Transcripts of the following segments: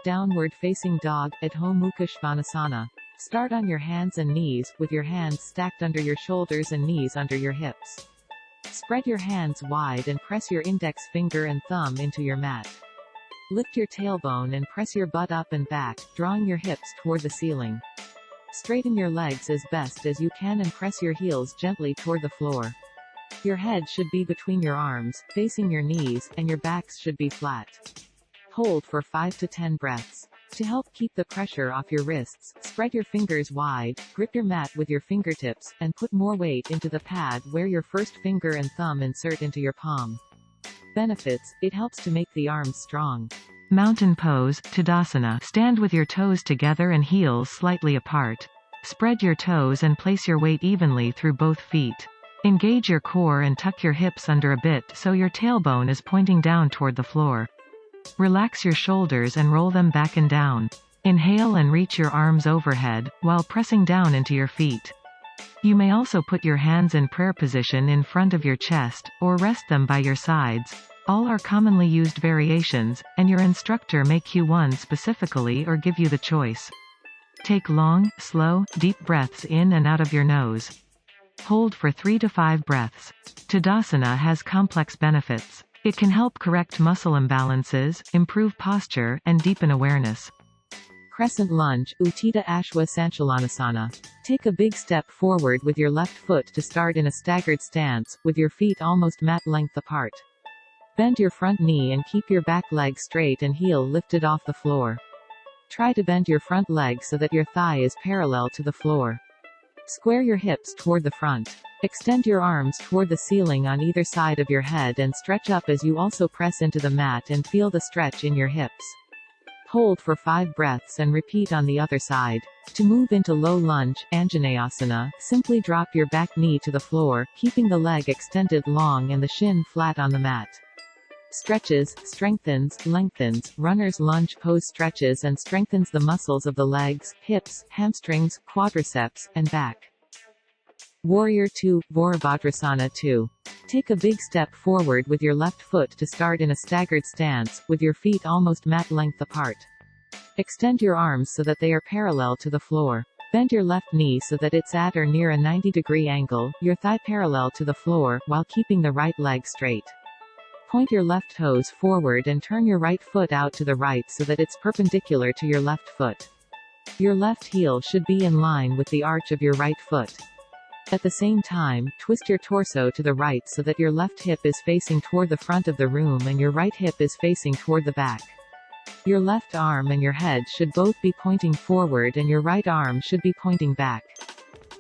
Downward facing dog, Adho Mukha Svanasana. Start on your hands and knees, with your hands stacked under your shoulders and knees under your hips. Spread your hands wide and press your index finger and thumb into your mat. Lift your tailbone and press your butt up and back, drawing your hips toward the ceiling. Straighten your legs as best as you can and press your heels gently toward the floor. Your head should be between your arms, facing your knees, and your backs should be flat. Hold for 5 to 10 breaths. To help keep the pressure off your wrists, spread your fingers wide, grip your mat with your fingertips, and put more weight into the pad where your first finger and thumb insert into your palm. Benefits: it helps to make the arms strong. Mountain pose, Tadasana. Stand with your toes together and heels slightly apart. Spread your toes and place your weight evenly through both feet. Engage your core and tuck your hips under a bit so your tailbone is pointing down toward the floor. Relax your shoulders and roll them back and down. Inhale and reach your arms overhead, while pressing down into your feet. You may also put your hands in prayer position in front of your chest, or rest them by your sides. All are commonly used variations, and your instructor may cue one specifically or give you the choice. Take long, slow, deep breaths in and out of your nose. Hold for 3 to 5 breaths. Tadasana has complex benefits. It can help correct muscle imbalances, improve posture, and deepen awareness. Crescent lunge, Utthita Ashwa Sanchalanasana. Take a big step forward with your left foot to start in a staggered stance, with your feet almost mat length apart. Bend your front knee and keep your back leg straight and heel lifted off the floor. Try to bend your front leg so that your thigh is parallel to the floor. Square your hips toward the front. Extend your arms toward the ceiling on either side of your head and stretch up as you also press into the mat and feel the stretch in your hips. Hold for 5 breaths and repeat on the other side. To move into low lunge, Anjaneyasana, simply drop your back knee to the floor, keeping the leg extended long and the shin flat on the mat. Stretches, strengthens, lengthens. Runner's lunge pose stretches and strengthens the muscles of the legs, hips, hamstrings, quadriceps, and back. Warrior 2, Virabhadrasana 2. Take a big step forward with your left foot to start in a staggered stance, with your feet almost mat length apart. Extend your arms so that they are parallel to the floor. Bend your left knee so that it's at or near a 90-degree angle, your thigh parallel to the floor, while keeping the right leg straight. Point your left toes forward and turn your right foot out to the right so that it's perpendicular to your left foot. Your left heel should be in line with the arch of your right foot. At the same time, twist your torso to the right so that your left hip is facing toward the front of the room and your right hip is facing toward the back. Your left arm and your head should both be pointing forward and your right arm should be pointing back.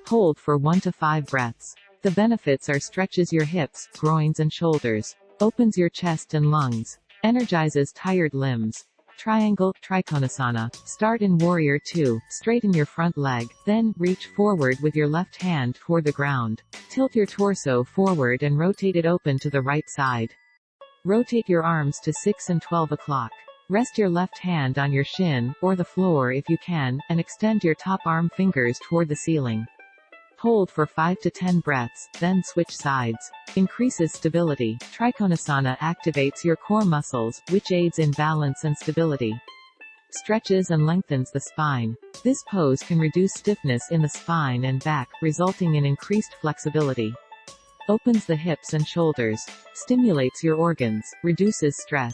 Hold for 1 to 5 breaths. The benefits are: stretches your hips, groins and shoulders. Opens your chest and lungs. Energizes tired limbs. Triangle, Trikonasana. Start in Warrior 2. Straighten your front leg, then, reach forward with your left hand toward the ground. Tilt your torso forward and rotate it open to the right side. Rotate your arms to 6 and 12 o'clock. Rest your left hand on your shin, or the floor if you can, and extend your top arm fingers toward the ceiling. Hold for 5 to 10 breaths, then switch sides. Increases stability. Trikonasana activates your core muscles, which aids in balance and stability. Stretches and lengthens the spine. This pose can reduce stiffness in the spine and back, resulting in increased flexibility. Opens the hips and shoulders. Stimulates your organs. Reduces stress.